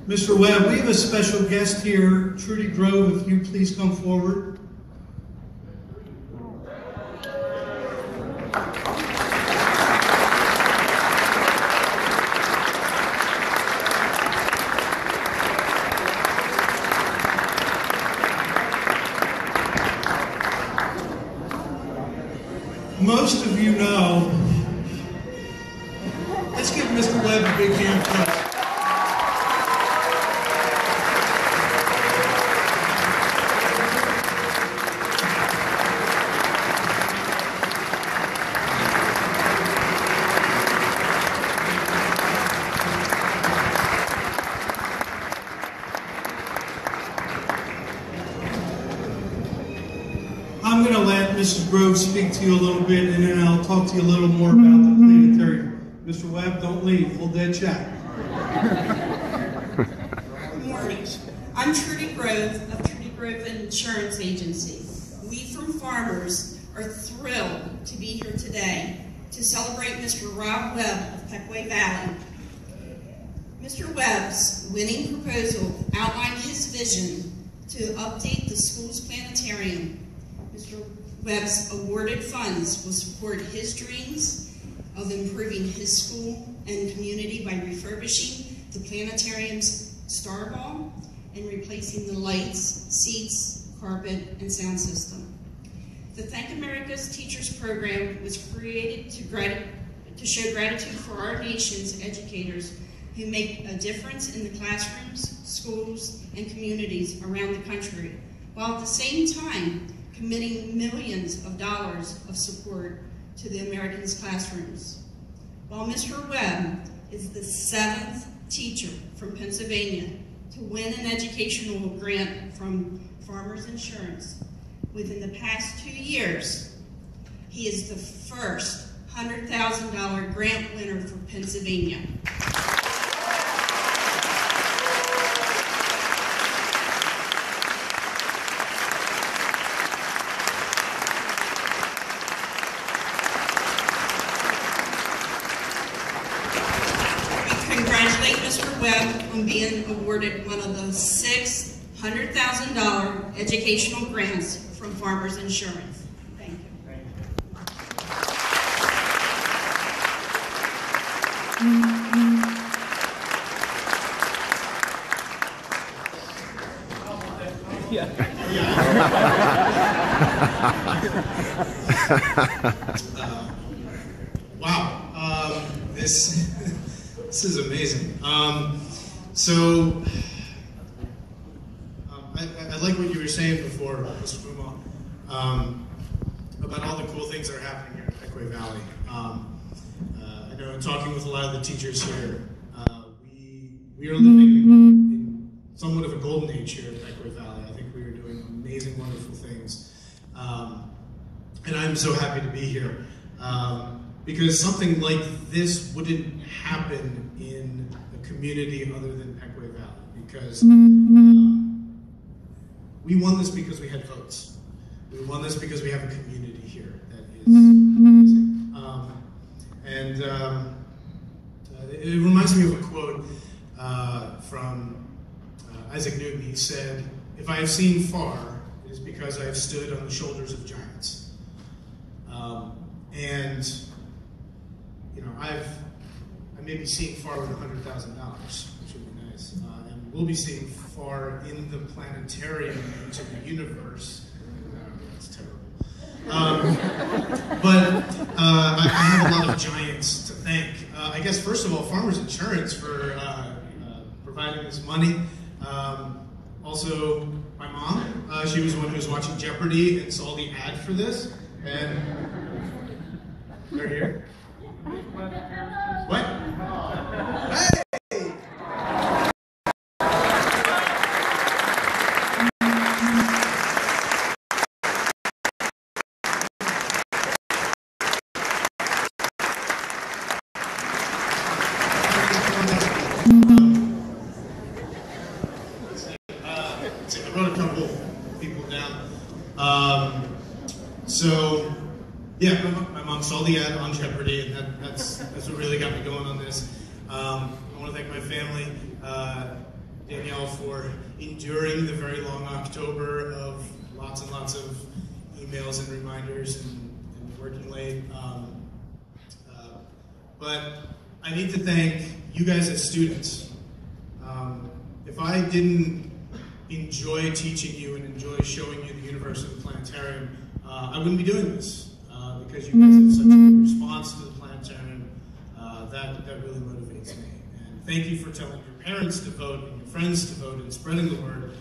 Mr. Webb, we have a special guest here, Trudy Grove. If you please come forward. Most of you know, let's give Mr. Webb a big hand for us. I'm going to let Mrs. Grove speak to you a little bit, and then I'll talk to you a little more about the planetarium. Mr. Webb, don't leave. Hold that chat. Good morning. I'm Trudy Grove of Trudy Grove Insurance Agency. We from Farmers are thrilled to be here today to celebrate Mr. Rob Webb of Pequea Valley. Mr. Webb's winning proposal outlined his vision to update the school's planetarium. Mr. Webb's awarded funds will support his dreams of improving his school and community by refurbishing the planetarium's star ball and replacing the lights, seats, carpet, and sound system. The Thank America's Teachers program was created to show gratitude for our nation's educators who make a difference in the classrooms, schools, and communities around the country, while at the same time committing millions of dollars of support to the Americans' classrooms. While Mr. Webb is the 7th teacher from Pennsylvania to win an educational grant from Farmers Insurance, within the past 2 years, he is the first $100,000 grant winner for Pennsylvania. Congratulate Mr. Webb on being awarded one of those 6 $100,000 educational grants from Farmers Insurance. Thank you. Wow, this is amazing. I like what you were saying before, Mr. Puma, about all the cool things that are happening here at Pequea Valley. I know in talking with a lot of the teachers here, we are living in somewhat of a golden age here at Pequea Valley. I think we are doing amazing, wonderful things. And I'm so happy to be here. Because something like this wouldn't happen in a community other than Pequea Valley. Because we won this because we had votes. We won this because we have a community here that is amazing. It reminds me of a quote from Isaac Newton. He said, "If I have seen far, it is because I have stood on the shoulders of giants." You know, I may be seeing far with $100,000, which would be nice, and we'll be seeing far in the planetarium into the universe. That's terrible. I have a lot of giants to thank. I guess first of all, Farmers Insurance for providing this money. Also, my mom. She was the one who was watching Jeopardy and saw the ad for this, and they're here. What? Hey! I wrote a couple people down. Yeah, my mom saw the ad on Jeopardy, and that's what really got me going on this. I want to thank my family. Danielle for enduring the very long October of lots and lots of emails and reminders and working late. But I need to thank you guys as students. If I didn't enjoy teaching you and enjoy showing you the universe of the planetarium, I wouldn't be doing this, because you guys have such a good response to the planetarium. That really motivates me. And thank you for telling your parents to vote and your friends to vote and spreading the word.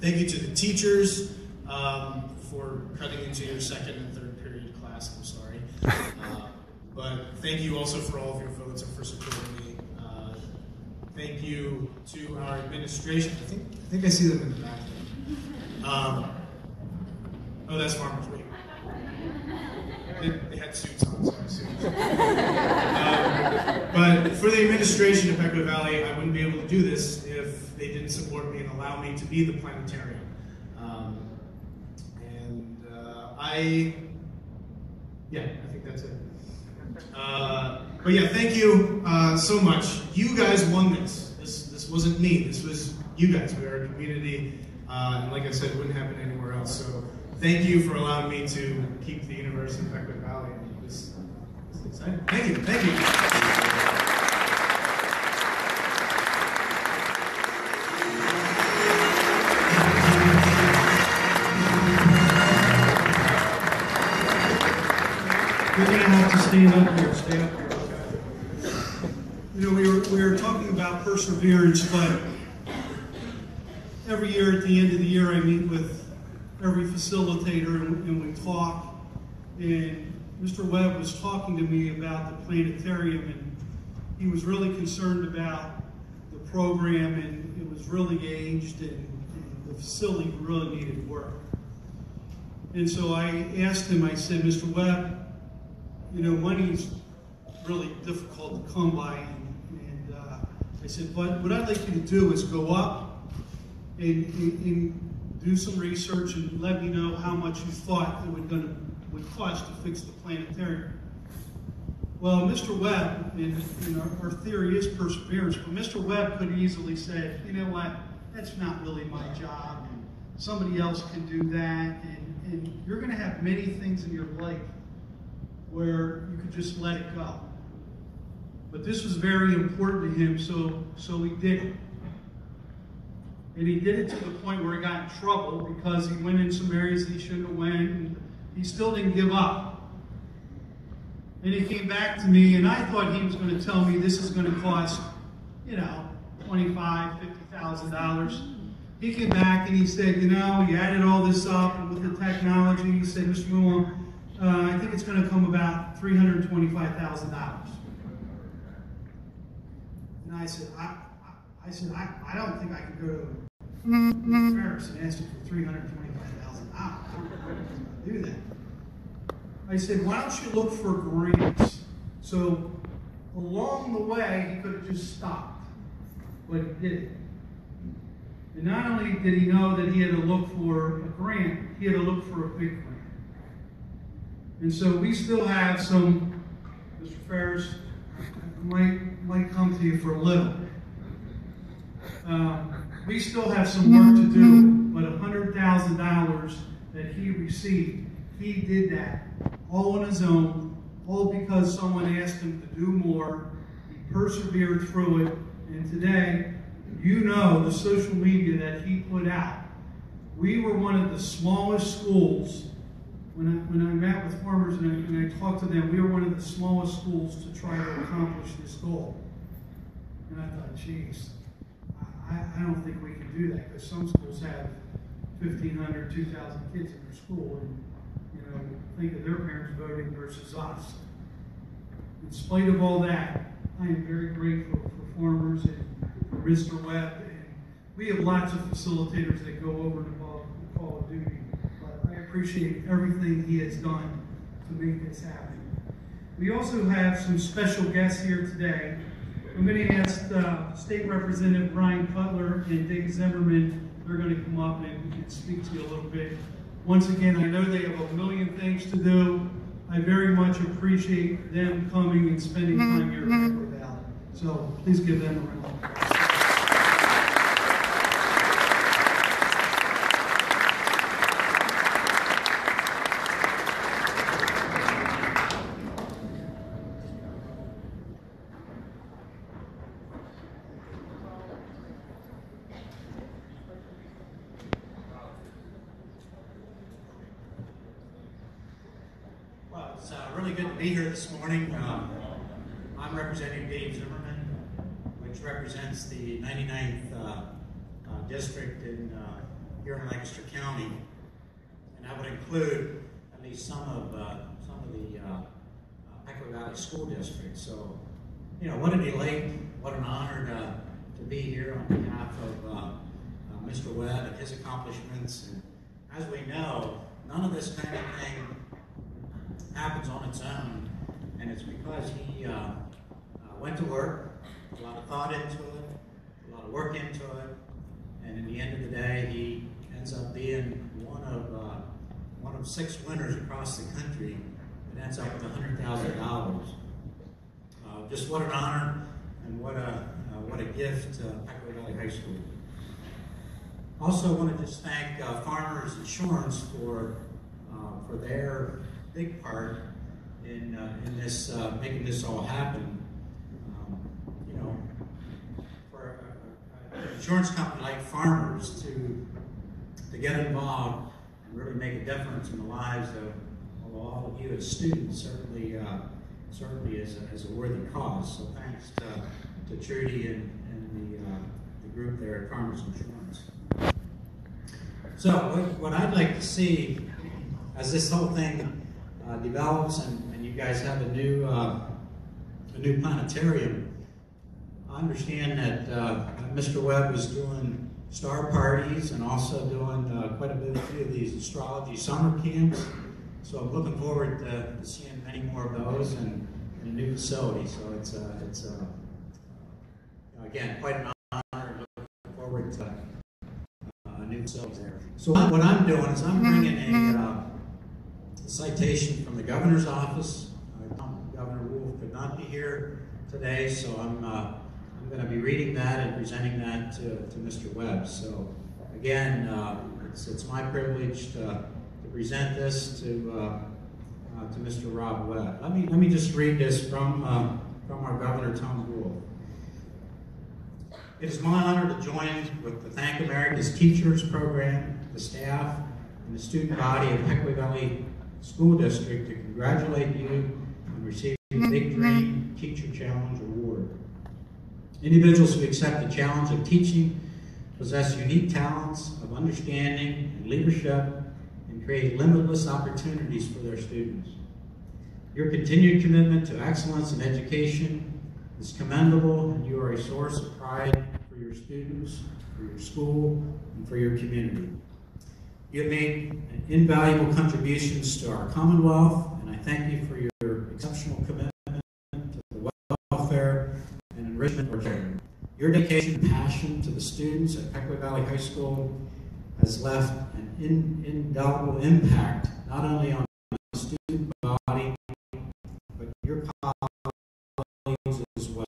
Thank you to the teachers for cutting into your second and third period class. I'm sorry. But thank you also for all of your votes and for supporting me. Thank you to our administration. I think I see them in the back there. Oh, that's Farmers Week. They had suits on, so I assume. But for the administration of Pequea Valley, I wouldn't be able to do this if they didn't support me and allow me to be the planetarium. I think that's it. But yeah, thank you so much. You guys won this. This wasn't me. This was you guys. We are a community, and like I said, it wouldn't happen anywhere else. So thank you for allowing me to keep the University of Pequea Valley. This is exciting. Thank you. Thank you. You're going to have to stand up here. Stay up here. Okay. You know, we were talking about perseverance, but every year at the end of the year, I meet with every facilitator and we talk. And Mr. Webb was talking to me about the planetarium, and he was really concerned about the program, and it was really aged, and the facility really needed work. And so I asked him, I said, Mr. Webb, you know, money's really difficult to come by, and I said, but what I'd like you to do is go up and do some research and let me know how much you thought it would cost to fix the planetarium. Well, Mr. Webb, and our theory is perseverance, but Mr. Webb could easily say, you know what, that's not really my job, and somebody else can do that, and you're going to have many things in your life where you could just let it go. But this was very important to him, so he did it. And he did it to the point where he got in trouble because he went in some areas he shouldn't have went, and he still didn't give up. And he came back to me, and I thought he was going to tell me this is going to cost, you know, $25,000, $50,000. He came back and he said, you know, you added all this up, and with the technology, he said, Mr. Moore, I think it's going to come about $325,000. And I said, I don't think I can go to Ferris and ask you for $325,000. I'm not going to do that. I said, why don't you look for grants? So along the way, he could have just stopped, but he didn't. And not only did he know that he had to look for a grant, he had to look for a big grant. And so we still have some, Mr. Ferris, might come to you for a little. We still have some work to do, but $100,000 that he received, he did that all on his own, all because someone asked him to do more. He persevered through it, and today, you know the social media that he put out. We were one of the smallest schools. When I met with farmers and I talked to them, we were one of the smallest schools to try to accomplish this goal. And I thought, geez, I don't think we can do that, because some schools have 1,500, 2,000 kids in their school, and you know, think of their parents voting versus us. In spite of all that, I am very grateful for farmers and for Mr. Webb, and we have lots of facilitators that go over and above the call of duty. I appreciate everything he has done to make this happen. We also have some special guests here today. I'm going to ask State Representative Brian Cutler and Dave Zimmerman. They're going to come up and speak to you a little bit. Once again, I know they have a million things to do. I very much appreciate them coming and spending time here in Pequea Valley. So please give them a round of applause. It's really good to be here this morning. I'm representing Dave Zimmerman, which represents the 99th district here in Lancaster County, and that would include at least some of the Pequea Valley School District. So, you know, what a delight, what an honor to be here on behalf of Mr. Webb and his accomplishments. And as we know, none of this kind of thing happens on its own, and it's because he went to work, a lot of thought into it, a lot of work into it, and in the end of the day, he ends up being one of 6 winners across the country and ends up with $100,000. Just what an honor and what a gift to Pequea Valley High School. Also, I want to just thank Farmers Insurance for their big part in this making this all happen. You know, for an insurance company like Farmers to get involved and really make a difference in the lives of all of you as students certainly is a worthy cause. So thanks to Trudy and the group there at Farmers Insurance. So what I'd like to see as this whole thing develops and you guys have a new planetarium, I understand that Mr. Webb is doing star parties and also doing quite a few of these astrology summer camps. So I'm looking forward to seeing many more of those in a new facility. So it's again quite an honor. Looking forward to a new facility there. So what I'm doing is I'm bringing a citation from the governor's office. Governor Wolf could not be here today, so I'm going to be reading that and presenting that to Mr. Webb. So again, it's my privilege to present this to Mr. Rob Webb. Let me just read this from our Governor Tom Wolf. It is my honor to join with the Thank America's Teachers Program, the staff, and the student body of Pequea Valley School District to congratulate you on receiving the Big Dream Teacher Challenge Award. Individuals who accept the challenge of teaching possess unique talents of understanding and leadership and create limitless opportunities for their students. Your continued commitment to excellence in education is commendable, and you are a source of pride for your students, for your school, and for your community. You have made invaluable contributions to our Commonwealth, and I thank you for your exceptional commitment to the welfare and enrichment of our children. Your dedication and passion to the students at Pequea Valley High School has left an indelible impact not only on the student body, but your colleagues as well.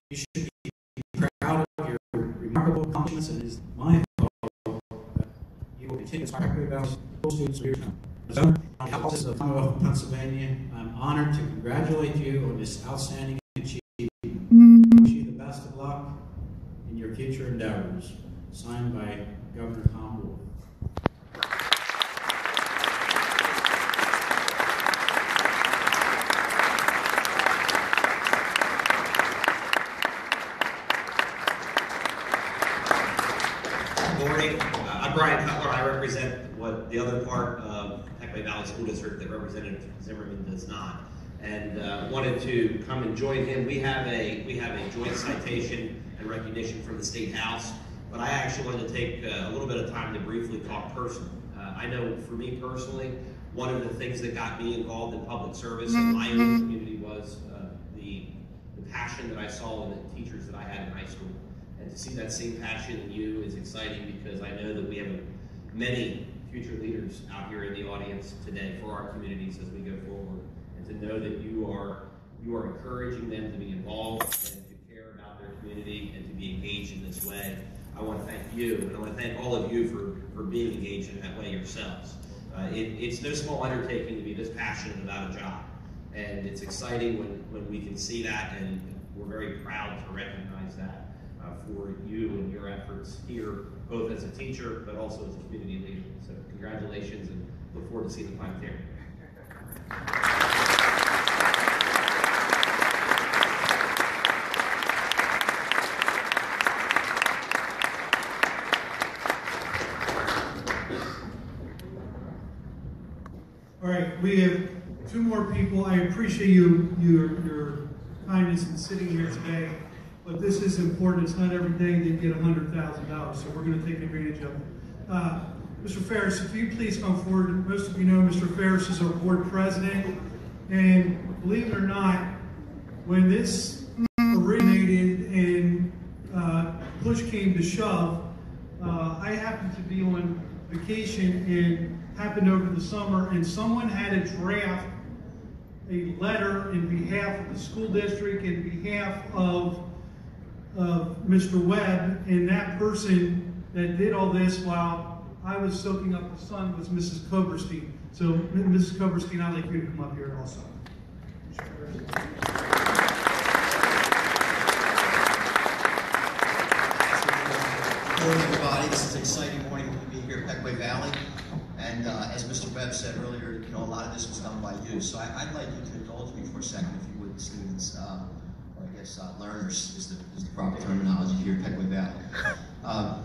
You should be proud of your remarkable accomplishments, and it is my hope that you will continue to inspire Pequea Valley School students for years to come. As Governor, on behalf of the Commonwealth of Pennsylvania, I'm honored to congratulate you on this outstanding achievement. I wish you the best of luck in your future endeavors. Signed by Governor Tom Wolf. Good morning. I'm Brian Cutler. I represent what the other part of Pequea Valley School District that Representative Zimmerman does not, and wanted to come and join him. We have a joint citation and recognition from the State House, but I actually wanted to take a little bit of time to briefly talk personally. I know for me personally, one of the things that got me involved in public service in my own community was the passion that I saw in the teachers that I had in high school. And to see that same passion in you is exciting, because I know that we have many future leaders out here in the audience today for our communities as we go forward. And to know that you are encouraging them to be involved and to care about their community and to be engaged in this way. I want to thank you, and I want to thank all of you for being engaged in that way yourselves. It's no small undertaking to be this passionate about a job, and it's exciting when we can see that, and we're very proud to recognize that for you and your efforts here, both as a teacher but also as a community leader. So congratulations, and look forward to seeing the planetarium. All right, we have two more people. I appreciate your kindness in sitting here today, but this is important. It's not every day they get $100,000, so we're going to take advantage of it. Mr. Ferris, if you please come forward. Most of you know Mr. Ferris is our board president, and believe it or not, when this originated and push came to shove, I happened to be on vacation and happened over the summer, and someone had a draft a letter in behalf of the school district, in behalf of Mr. Webb, and that person that did all this while I was soaking up the sun was Mrs. Koberstein. So, Mrs. Koberstein, I'd like you to come up here also. Good morning, everybody. This is an exciting morning to be here at Pequea Valley. And as Mr. Webb said earlier, you know, a lot of this was done by you. So I'd like you to indulge me for a second, if you would, students, or I guess learners is the proper terminology here at Pequea Valley.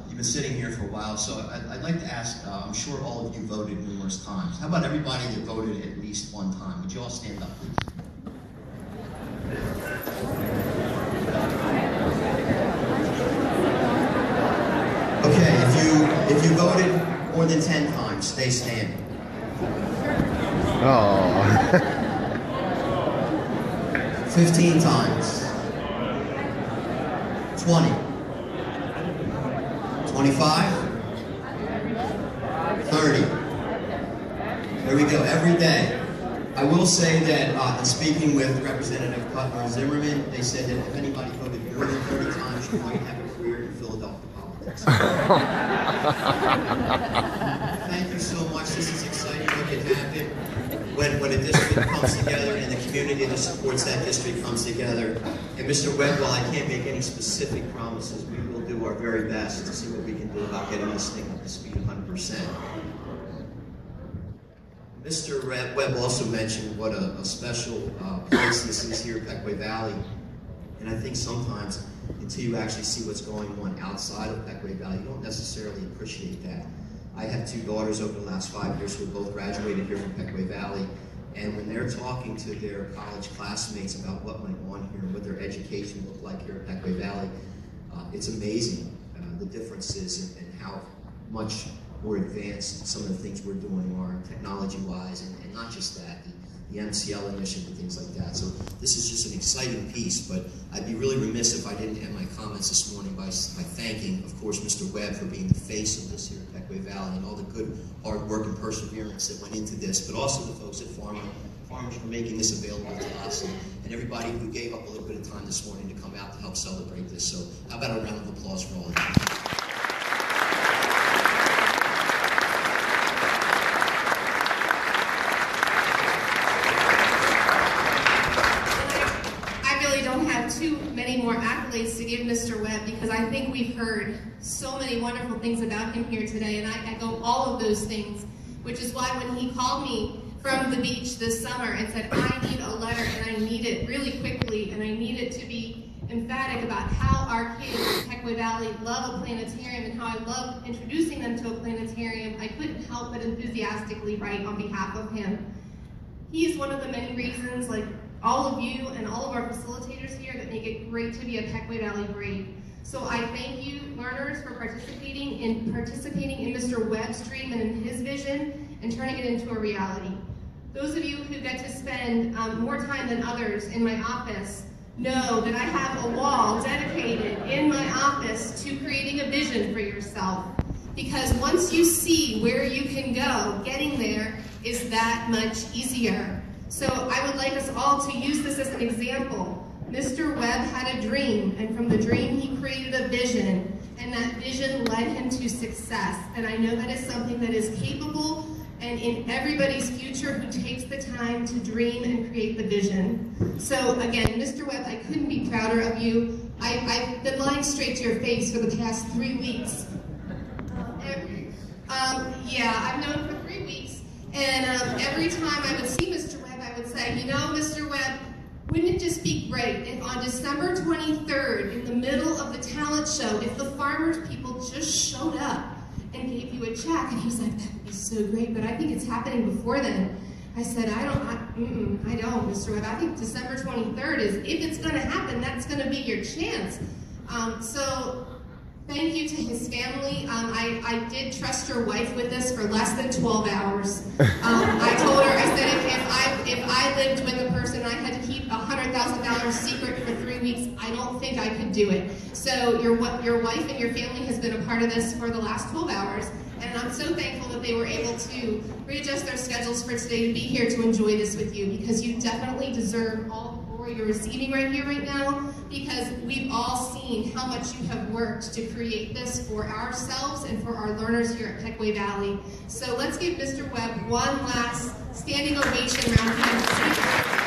You've been sitting here for a while, so I'd like to ask, I'm sure all of you voted numerous times. How about everybody that voted at least one time? Would you all stand up, please? Okay, if you voted more than 10 times, stay standing. Oh. 15 times. 20. 25. 30. There we go, every day. I will say that in speaking with Representative Cutler and Zimmerman, they said that if anybody voted more than 30 times, you might have a career in Philadelphia politics. Thank you so much. This is exciting what can happen when a district comes together and the community that supports that district comes together. And Mr. Webb, while I can't make any specific promises, we will do our very best to see what we can do about getting this thing up to speed 100%. Mr. Webb also mentioned what a special place this is here at Pequea Valley. And I think sometimes, until you actually see what's going on outside of Pequea Valley, you don't necessarily appreciate that. I have two daughters over the last 5 years who have both graduated here from Pequea Valley, and when they're talking to their college classmates about what went on here and what their education looked like here at Pequea Valley, it's amazing the differences and how much more advanced some of the things we're doing are technology-wise, and not just that, the MCL initiative and things like that. So this is just an exciting piece, but I'd be really remiss if I didn't end my comments this morning by thanking, of course, Mr. Webb for being the face of this here at Pequea Valley and all the good hard work and perseverance that went into this, but also the folks at Farmers for making this available to us, and everybody who gave up a little bit of time this morning to come out to help celebrate this. So how about a round of applause for all of you? Too many more accolades to give Mr. Webb, because I think we've heard so many wonderful things about him here today, and I echo all of those things, which is why when he called me from the beach this summer and said, I need a letter and I need it really quickly, and I need it to be emphatic about how our kids in Pequea Valley love a planetarium and how I love introducing them to a planetarium, I couldn't help but enthusiastically write on behalf of him. He is one of the many reasons, like all of you and all of our facilitators here, that make it great to be a Pequea Valley great. So I thank you, learners, for participating in Mr. Webb's dream and in his vision and turning it into a reality. Those of you who get to spend more time than others in my office know that I have a wall dedicated in my office to creating a vision for yourself. Because once you see where you can go, getting there is that much easier. So I would like us all to use this as an example. Mr. Webb had a dream, and from the dream he created a vision, and that vision led him to success. And I know that is something that is capable and in everybody's future who takes the time to dream and create the vision. So again, Mr. Webb, I couldn't be prouder of you. I've been lying straight to your face for the past 3 weeks. Yeah, I've known for 3 weeks. And every time I would see Mr. Webb, I would say, you know, Mr. Webb, wouldn't it just be great if on December 23rd, in the middle of the talent show, if the farmers people just showed up and gave you a check? And he was like, that would be so great, but I think it's happening before then. I said, I don't, Mr. Webb. I think December 23rd is, if it's going to happen, that's going to be your chance. So thank you to his family. I did trust your wife with this for less than 12 hours. I told her, I said, if I lived with a person and I had to keep a $100,000 secret for 3 weeks, I don't think I could do it. So your wife and your family has been a part of this for the last 12 hours. And I'm so thankful that they were able to readjust their schedules for today to be here to enjoy this with you, because you definitely deserve all the glory you're receiving right here, right now, because we've all seen how much you have worked to create this for ourselves and for our learners here at Pequea Valley. So let's give Mr. Webb one last standing ovation round of applause.